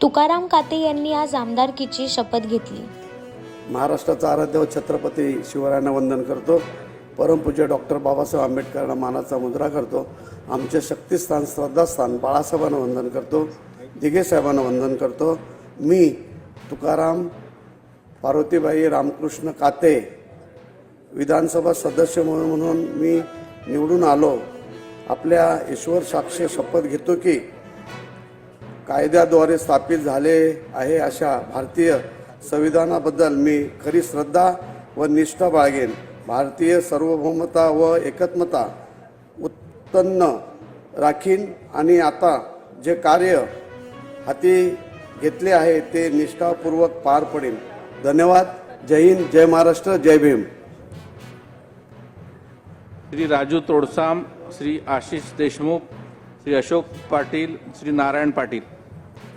तुकाराम काते यांनी आज आमदारकीची शपथ घेतली. महाराष्ट्राचा आराध्य व छत्रपती शिवरायांना वंदन करतो. परमपूज्य डॉक्टर बाबासाहेब आंबेडकरांना मानाचा मुद्रा करतो. आमचे शक्तिस्थान श्रद्धास्थान बाळासाहेबांना वंदन करतो. दिघे साहेबांना वंदन करतो. मी तुकाराम पार्वतीबाई रामकृष्ण काते विधानसभा सदस्य म्हणून मी निवडून आलो. आपल्या ईश्वर साक्षी शपथ घेतो की कायद्याद्वारे स्थापित झाले आहे अशा भारतीय संविधानाबद्दल मी खरी श्रद्धा व निष्ठा बाळगेन. भारतीय सार्वभौमता व एकत्मता उत्पन्न राखीन आणि आता जे कार्य हाती घेतले आहे ते निष्ठापूर्वक पार पडेल. धन्यवाद. जय हिंद, जय महाराष्ट्र, जय भीम. श्री राजू तोडसाम, श्री आशिष देशमुख, श्री अशोक पाटील, श्री नारायण पाटील.